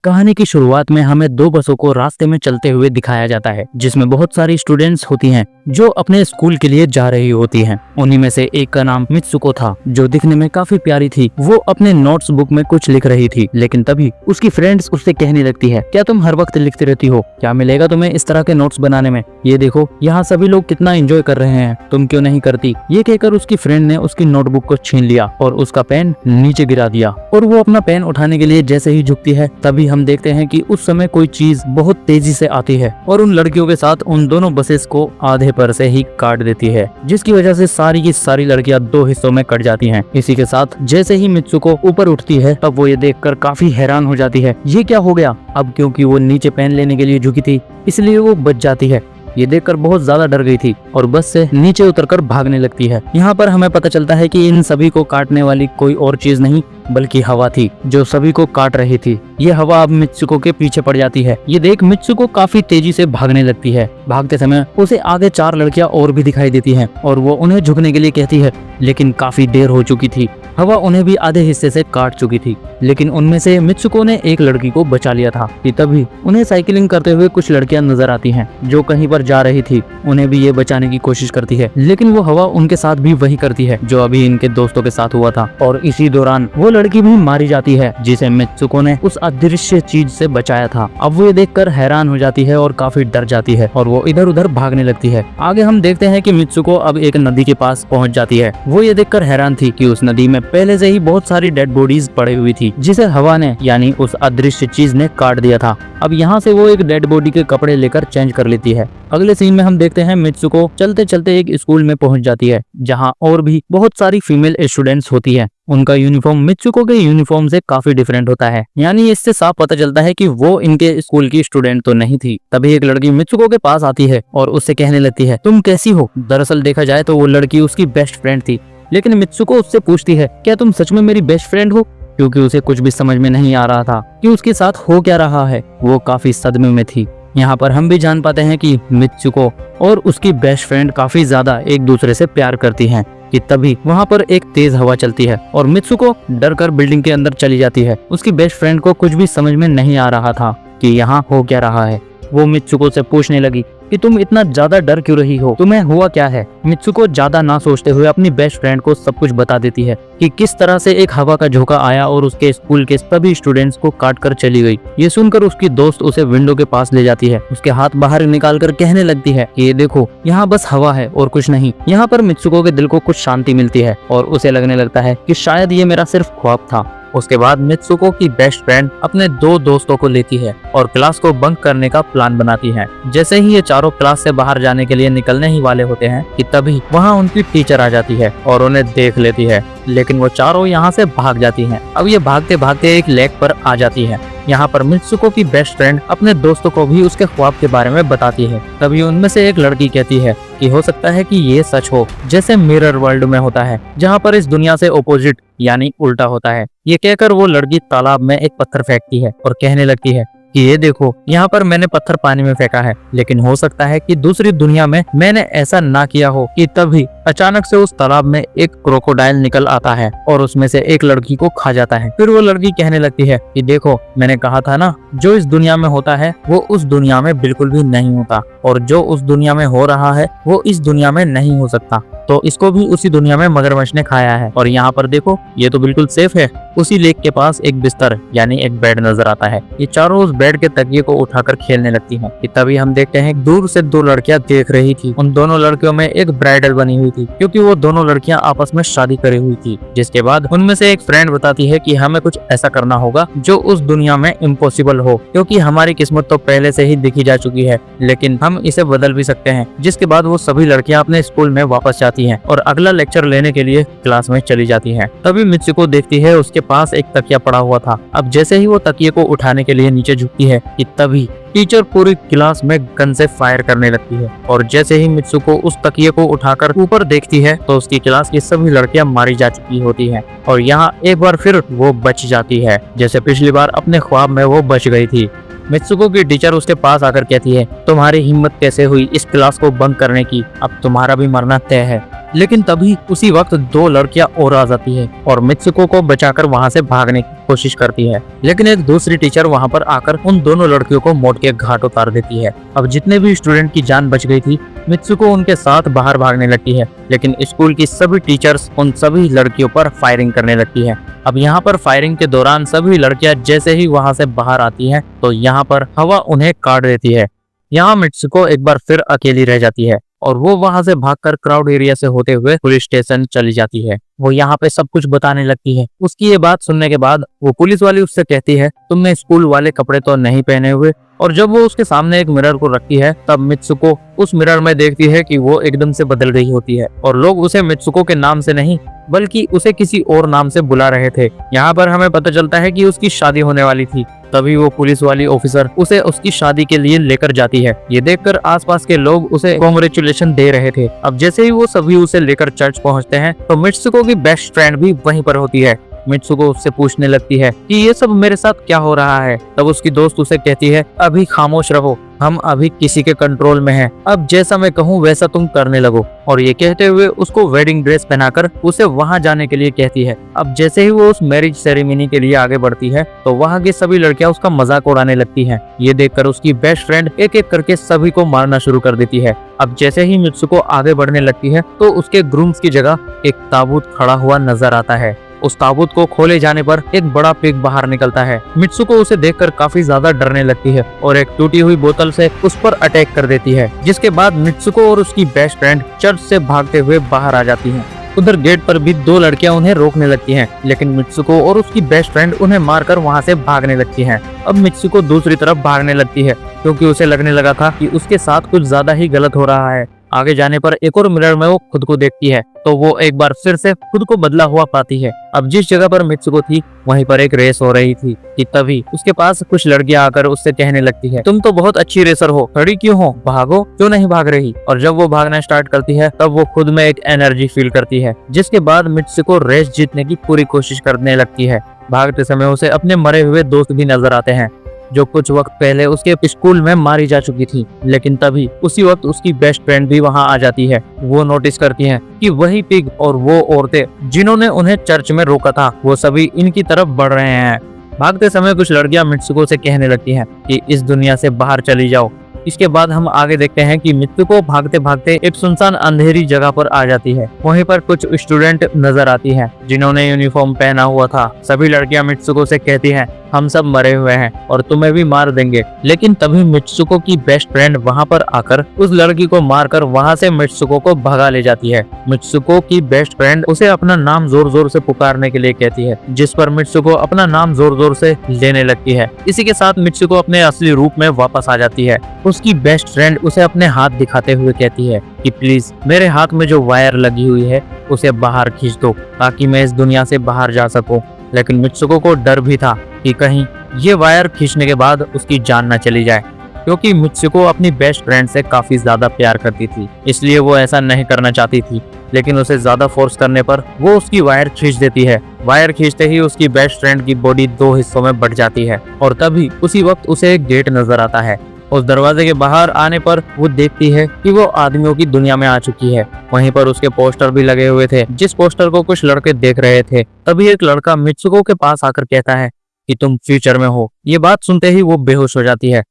कहानी की शुरुआत में हमें दो बसों को रास्ते में चलते हुए दिखाया जाता है, जिसमें बहुत सारी स्टूडेंट्स होती हैं जो अपने स्कूल के लिए जा रही होती हैं। उन्हीं में से एक का नाम मित्सुको था, जो दिखने में काफी प्यारी थी। वो अपने नोट्स बुक में कुछ लिख रही थी, लेकिन तभी उसकी फ्रेंड्स उससे कहने लगती है, क्या तुम हर वक्त लिखती रहती हो? क्या मिलेगा तुम्हें इस तरह के नोट्स बनाने में? ये देखो, यहाँ सभी लोग कितना एंजॉय कर रहे हैं, तुम क्यों नहीं करती? ये कहकर उसकी फ्रेंड ने उसकी नोटबुक को छीन लिया और उसका पेन नीचे गिरा दिया। और वो अपना पेन उठाने के लिए जैसे ही झुकती है, तभी हम देखते हैं कि उस समय कोई चीज बहुत तेजी से आती है और उन लड़कियों के साथ उन दोनों बसेस को आधे पर से ही काट देती है, जिसकी वजह से सारी की सारी लड़कियां दो हिस्सों में कट जाती हैं। इसी के साथ जैसे ही मित्सुको ऊपर उठती है, तब वो ये देखकर काफी हैरान हो जाती है, ये क्या हो गया? अब क्योंकि वो नीचे पेन लेने के लिए झुकी थी, इसलिए वो बच जाती है। ये देखकर बहुत ज्यादा डर गई थी और बस से नीचे उतरकर भागने लगती है। यहाँ पर हमें पता चलता है कि इन सभी को काटने वाली कोई और चीज नहीं बल्कि हवा थी, जो सभी को काट रही थी। ये हवा अब मित्सुको के पीछे पड़ जाती है। ये देख मित्सुको काफी तेजी से भागने लगती है। भागते समय उसे आगे चार लड़कियां और भी दिखाई देती हैं और वो उन्हें झुकने के लिए कहती है, लेकिन काफी देर हो चुकी थी। हवा उन्हें भी आधे हिस्से से काट चुकी थी। लेकिन उनमें से मित्सुको ने एक लड़की को बचा लिया था कि तभी उन्हें साइकिलिंग करते हुए कुछ लड़कियां नजर आती हैं जो कहीं पर जा रही थी। उन्हें भी ये बचाने की कोशिश करती है, लेकिन वो हवा उनके साथ भी वही करती है जो अभी इनके दोस्तों के साथ हुआ था। और इसी दौरान वो लड़की भी मारी जाती है, जिसे मित्सुको ने उस अदृश्य चीज से बचाया था। अब वो ये देखकर हैरान हो जाती है और काफी डर जाती है और वो इधर उधर भागने लगती है। आगे हम देखते हैं कि मित्सुको अब एक नदी के पास पहुंच जाती है। वो ये देखकर हैरान थी कि उस नदी में पहले से ही बहुत सारी डेड बॉडीज पड़ी हुई थी, जिसे हवा ने यानी उस अदृश्य चीज ने काट दिया था। अब यहाँ से वो एक डेड बॉडी के कपड़े लेकर चेंज कर लेती है। अगले सीन में हम देखते हैं मित्सुको चलते चलते एक स्कूल में पहुंच जाती है, जहाँ और भी बहुत सारी फीमेल स्टूडेंट्स होती है। उनका यूनिफॉर्म मित्सुको के यूनिफॉर्म से काफी डिफरेंट होता है, यानी इससे साफ पता चलता है कि वो इनके स्कूल की स्टूडेंट तो नहीं थी। तभी एक लड़की मित्सुको के पास आती है और उससे कहने लगती है, तुम कैसी हो? दरअसल देखा जाए तो वो लड़की उसकी बेस्ट फ्रेंड थी, लेकिन मित्सुको उससे पूछती है, क्या तुम सच में मेरी बेस्ट फ्रेंड हो? क्योंकि उसे कुछ भी समझ में नहीं आ रहा था कि उसके साथ हो क्या रहा है। वो काफी सदमे में थी। यहाँ पर हम भी जान पाते हैं कि मित्सुको और उसकी बेस्ट फ्रेंड काफी ज्यादा एक दूसरे से प्यार करती हैं कि तभी वहाँ पर एक तेज हवा चलती है और मित्सुको डरकर बिल्डिंग के अंदर चली जाती है। उसकी बेस्ट फ्रेंड को कुछ भी समझ में नहीं आ रहा था कि यहाँ हो क्या रहा है। वो मित्सुको से पूछने लगी कि तुम इतना ज्यादा डर क्यों रही हो, तुम्हें हुआ क्या है? मित्सुको ज्यादा ना सोचते हुए अपनी बेस्ट फ्रेंड को सब कुछ बता देती है कि किस तरह से एक हवा का झोंका आया और उसके स्कूल के सभी स्टूडेंट्स को काट कर चली गई। ये सुनकर उसकी दोस्त उसे विंडो के पास ले जाती है, उसके हाथ बाहर निकाल कर कहने लगती है कि ये देखो, यहाँ बस हवा है और कुछ नहीं। यहाँ पर मित्सुको के दिल को कुछ शांति मिलती है और उसे लगने लगता है कि शायद ये मेरा सिर्फ ख्वाब था। उसके बाद मित्सुको की बेस्ट फ्रेंड अपने दो दोस्तों को लेती है और क्लास को बंक करने का प्लान बनाती है। जैसे ही ये चारों क्लास से बाहर जाने के लिए निकलने ही वाले होते हैं कि तभी वहाँ उनकी टीचर आ जाती है और उन्हें देख लेती है, लेकिन वो चारों यहाँ से भाग जाती हैं। अब ये भागते भागते एक लेक पर आ जाती है। यहाँ पर मित्सुको की बेस्ट फ्रेंड अपने दोस्तों को भी उसके ख्वाब के बारे में बताती है। तभी उनमें से एक लड़की कहती है कि हो सकता है कि ये सच हो, जैसे मिरर वर्ल्ड में होता है, जहाँ पर इस दुनिया से ओपोजिट यानी उल्टा होता है। ये कहकर वो लड़की तालाब में एक पत्थर फेंकती है और कहने लगती है कि ये देखो, यहाँ पर मैंने पत्थर पानी में फेंका है, लेकिन हो सकता है कि दूसरी दुनिया में मैंने ऐसा ना किया हो। कि तभी अचानक से उस तालाब में एक क्रोकोडाइल निकल आता है और उसमें से एक लड़की को खा जाता है। फिर वो लड़की कहने लगती है कि देखो, मैंने कहा था ना, जो इस दुनिया में होता है वो उस दुनिया में बिल्कुल भी नहीं होता, और जो उस दुनिया में हो रहा है वो इस दुनिया में नहीं हो सकता। तो इसको भी उसी दुनिया में मगरमच्छ ने खाया है। और यहाँ पर देखो, ये तो बिल्कुल सेफ है। उसी लेक के पास एक बिस्तर यानी एक बेड नजर आता है। ये चारों उस बेड के तकिए को उठाकर खेलने लगती हैं कि तभी हम देखते हैं दूर से दो लड़कियां देख रही थी। उन दोनों लड़कियों में एक ब्राइडल बनी हुई थी, क्योंकि वो दोनों लड़कियां आपस में शादी करी हुई थी। जिसके बाद उनमें से एक फ्रेंड बताती है कि हमें कुछ ऐसा करना होगा जो उस दुनिया में इम्पॉसिबल हो, क्योंकि हमारी किस्मत तो पहले से ही दिखी जा चुकी है, लेकिन हम इसे बदल भी सकते हैं। जिसके बाद वो सभी लड़कियां अपने स्कूल में वापस जाती हैं और अगला लेक्चर लेने के लिए क्लास में चली जाती हैं। तभी मित्सुको देखती है उसके पास एक तकिया पड़ा हुआ था। अब जैसे ही वो तकिए को उठाने के लिए नीचे झुकती है कि तभी टीचर पूरी क्लास में गन से फायर करने लगती है। और जैसे ही मित्सुको उस तकिए को उठाकर ऊपर देखती है तो उसकी क्लास की सभी लड़कियां मारी जा चुकी होती हैं और यहाँ एक बार फिर वो बच जाती है, जैसे पिछली बार अपने ख्वाब में वो बच गई थी। मित्सुको की टीचर उसके पास आकर कहती है, तुम्हारी हिम्मत कैसे हुई इस क्लास को बंक करने की? अब तुम्हारा भी मरना तय है। लेकिन तभी उसी वक्त दो लड़कियां और आ जाती है और मित्सुको को बचाकर वहां से भागने की कोशिश करती है। लेकिन एक दूसरी टीचर वहां पर आकर उन दोनों लड़कियों को मौत के घाट उतार देती है। अब जितने भी स्टूडेंट की जान बच गई थी, मित्सुको उनके साथ बाहर भागने लगती है, लेकिन स्कूल की सभी टीचर्स उन सभी लड़कियों पर फायरिंग करने लगती है। अब यहाँ पर फायरिंग के दौरान सभी लड़कियां जैसे ही वहां से बाहर आती हैं, तो यहाँ पर हवा उन्हें काट देती है। यहाँ मित्सुको एक बार फिर अकेली रह जाती है और वो वहां से भागकर क्राउड एरिया से होते हुए पुलिस स्टेशन चली जाती है। वो यहाँ पे सब कुछ बताने लगती है। उसकी ये बात सुनने के बाद वो पुलिस वाली उससे कहती है, तुमने स्कूल वाले कपड़े तो नहीं पहने हुए। और जब वो उसके सामने एक मिरर को रखती है, तब मित्सुको उस मिरर में देखती है कि वो एकदम से बदल गई होती है और लोग उसे मित्सुको के नाम से नहीं बल्कि उसे किसी और नाम से बुला रहे थे। यहाँ पर हमें पता चलता है कि उसकी शादी होने वाली थी। तभी वो पुलिस वाली ऑफिसर उसे उसकी शादी के लिए लेकर जाती है। ये देखकर आसपास के लोग उसे कांग्रेचुलेशन दे रहे थे। अब जैसे ही वो सभी उसे लेकर चर्च पहुंचते हैं, तो मित्सुको की बेस्ट फ्रेंड भी वहीं पर होती है। मित्सुको उससे पूछने लगती है कि ये सब मेरे साथ क्या हो रहा है। तब उसकी दोस्त उसे कहती है, अभी खामोश रहो, हम अभी किसी के कंट्रोल में हैं। अब जैसा मैं कहूँ वैसा तुम करने लगो। और ये कहते हुए उसको वेडिंग ड्रेस पहनाकर उसे वहां जाने के लिए कहती है। अब जैसे ही वो उस मैरिज सेरेमनी के लिए आगे बढ़ती है, तो वहां की सभी लड़कियां उसका मजाक उड़ाने लगती हैं। ये देखकर उसकी बेस्ट फ्रेंड एक एक करके सभी को मारना शुरू कर देती है। अब जैसे ही मित्सुको आगे बढ़ने लगती है, तो उसके ग्रूम्स की जगह एक ताबूत खड़ा हुआ नजर आता है। उस ताबूत को खोले जाने पर एक बड़ा पिग बाहर निकलता है। मित्सुको उसे देखकर काफी ज्यादा डरने लगती है और एक टूटी हुई बोतल से उस पर अटैक कर देती है, जिसके बाद मित्सुको और उसकी बेस्ट फ्रेंड चर्च से भागते हुए बाहर आ जाती हैं। उधर गेट पर भी दो लड़कियां उन्हें रोकने लगती हैं, लेकिन मित्सुको और उसकी बेस्ट फ्रेंड उन्हें मारकर वहां से भागने लगती हैं। अब मित्सुको दूसरी तरफ भागने लगती है, क्योंकि उसे लगने लगा था कि उसके साथ कुछ ज्यादा ही गलत हो रहा है। आगे जाने पर एक और मिरर में वो खुद को देखती है, तो वो एक बार फिर से खुद को बदला हुआ पाती है। अब जिस जगह पर मित्सुको थी, वहीं पर एक रेस हो रही थी कि तभी उसके पास कुछ लड़कियां आकर उससे कहने लगती है, तुम तो बहुत अच्छी रेसर हो, खड़ी क्यों हो, भागो, क्यों नहीं भाग रही। और जब वो भागना स्टार्ट करती है, तब वो खुद में एक एनर्जी फील करती है, जिसके बाद मित्सुको रेस जीतने की पूरी कोशिश करने लगती है। भागते समय उसे अपने मरे हुए दोस्त भी नजर आते हैं, जो कुछ वक्त पहले उसके स्कूल में मारी जा चुकी थी। लेकिन तभी उसी वक्त उसकी बेस्ट फ्रेंड भी वहां आ जाती है। वो नोटिस करती है कि वही पिग और वो औरतें जिन्होंने उन्हें चर्च में रोका था, वो सभी इनकी तरफ बढ़ रहे हैं। भागते समय कुछ लड़कियां मित्सुको से कहने लगती हैं कि इस दुनिया से बाहर चली जाओ। इसके बाद हम आगे देखते हैं कि मित्सुको भागते भागते एक सुनसान अंधेरी जगह पर आ जाती है। वहीं पर कुछ स्टूडेंट नजर आती हैं, जिन्होंने यूनिफॉर्म पहना हुआ था। सभी लड़कियां मित्सुको से कहती हैं, हम सब मरे हुए हैं और तुम्हें भी मार देंगे। लेकिन तभी मित्सुको की बेस्ट फ्रेंड वहां पर आकर उस लड़की को मारकर वहां से मित्सुको को भगा ले जाती है। मित्सुको की बेस्ट फ्रेंड उसे अपना नाम जोर जोर से पुकारने के लिए कहती है, जिस पर मित्सुको अपना नाम जोर जोर से लेने लगती है। इसी के साथ मित्सुको अपने असली रूप में वापस आ जाती है। उसकी बेस्ट फ्रेंड उसे अपने हाथ दिखाते हुए कहती है कि प्लीज मेरे हाथ में जो वायर लगी हुई है उसे बाहर खींच दो, ताकि मैं इस दुनिया से बाहर जा सकूं। लेकिन मित्सुको को डर भी था कि कहीं ये वायर खींचने के बाद उसकी जान न चली जाए, क्योंकि मित्सुको अपनी बेस्ट फ्रेंड से काफी ज्यादा प्यार करती थी, इसलिए वो ऐसा नहीं करना चाहती थी। लेकिन उसे ज्यादा फोर्स करने पर वो उसकी वायर खींच देती है। वायर खींचते ही उसकी बेस्ट फ्रेंड की बॉडी दो हिस्सों में बट जाती है और तभी उसी वक्त उसे एक गेट नजर आता है। उस दरवाजे के बाहर आने पर वो देखती है कि वो आदमियों की दुनिया में आ चुकी है। वहीं पर उसके पोस्टर भी लगे हुए थे, जिस पोस्टर को कुछ लड़के देख रहे थे। तभी एक लड़का मित्सुको के पास आकर कहता है कि तुम फ्यूचर में हो। ये बात सुनते ही वो बेहोश हो जाती है।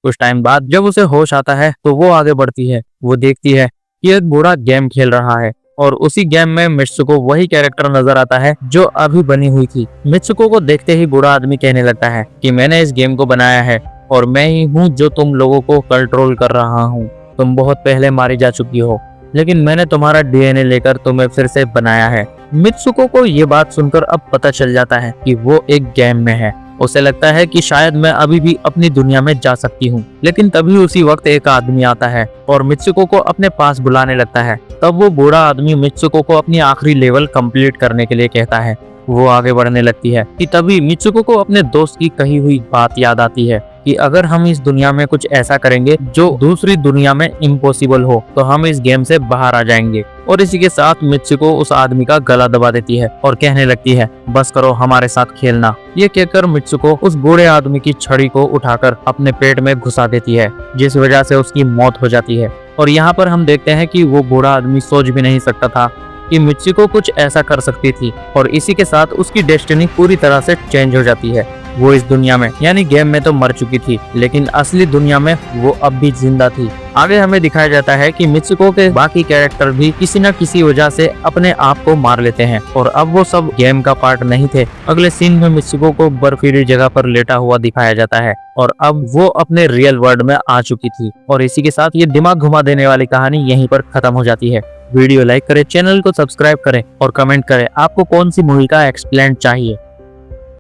कुछ टाइम बाद जब उसे होश आता है, तो वो आगे बढ़ती है। वो देखती है कि एक बूढ़ा गेम खेल रहा है और उसी गेम में मित्सुको वही कैरेक्टर नजर आता है जो अभी बनी हुई थी। मित्सुको को देखते ही बूढ़ा आदमी कहने लगता है कि मैंने इस गेम को बनाया है और मैं ही हूँ जो तुम लोगों को कंट्रोल कर रहा हूँ। तुम बहुत पहले मारी जा चुकी हो, लेकिन मैंने तुम्हारा डीएनए लेकर तुम्हें फिर से बनाया है। मित्सुको को ये बात सुनकर अब पता चल जाता है कि वो एक गेम में है। उसे लगता है कि शायद मैं अभी भी अपनी दुनिया में जा सकती हूँ। लेकिन तभी उसी वक्त एक आदमी आता है और मित्सुको को अपने पास बुलाने लगता है। तब वो बूढ़ा आदमी मित्सुको को अपनी आखिरी लेवल कंप्लीट करने के लिए कहता है। वो आगे बढ़ने लगती है कि तभी मित्सुको को अपने दोस्त की कही हुई बात याद आती है कि अगर हम इस दुनिया में कुछ ऐसा करेंगे जो दूसरी दुनिया में इम्पॉसिबल हो, तो हम इस गेम से बाहर आ जाएंगे। और इसी के साथ मित्सुको उस आदमी का गला दबा देती है और कहने लगती है, बस करो हमारे साथ खेलना। ये कहकर मित्सुको उस बूढ़े आदमी की छड़ी को उठाकर अपने पेट में घुसा देती है, जिस वजह से उसकी मौत हो जाती है। और यहाँ पर हम देखते हैं कि वो बूढ़ा आदमी सोच भी नहीं सकता था कि मित्सुको कुछ ऐसा कर सकती थी, और इसी के साथ उसकी डेस्टिनी पूरी तरह से चेंज हो जाती है। वो इस दुनिया में यानी गेम में तो मर चुकी थी, लेकिन असली दुनिया में वो अब भी जिंदा थी। आगे हमें दिखाया जाता है कि मित्सुको के बाकी कैरेक्टर भी किसी न किसी वजह से अपने आप को मार लेते हैं, और अब वो सब गेम का पार्ट नहीं थे। अगले सीन में मित्सुको को बर्फीली जगह पर लेटा हुआ दिखाया जाता है, और अब वो अपने रियल वर्ल्ड में आ चुकी थी। और इसी के साथ ये दिमाग घुमा देने वाली कहानी यहीं पर खत्म हो जाती है। वीडियो लाइक करें, चैनल को सब्सक्राइब करें और कमेंट करें आपको कौन सी मूवी का एक्सप्लेन चाहिए।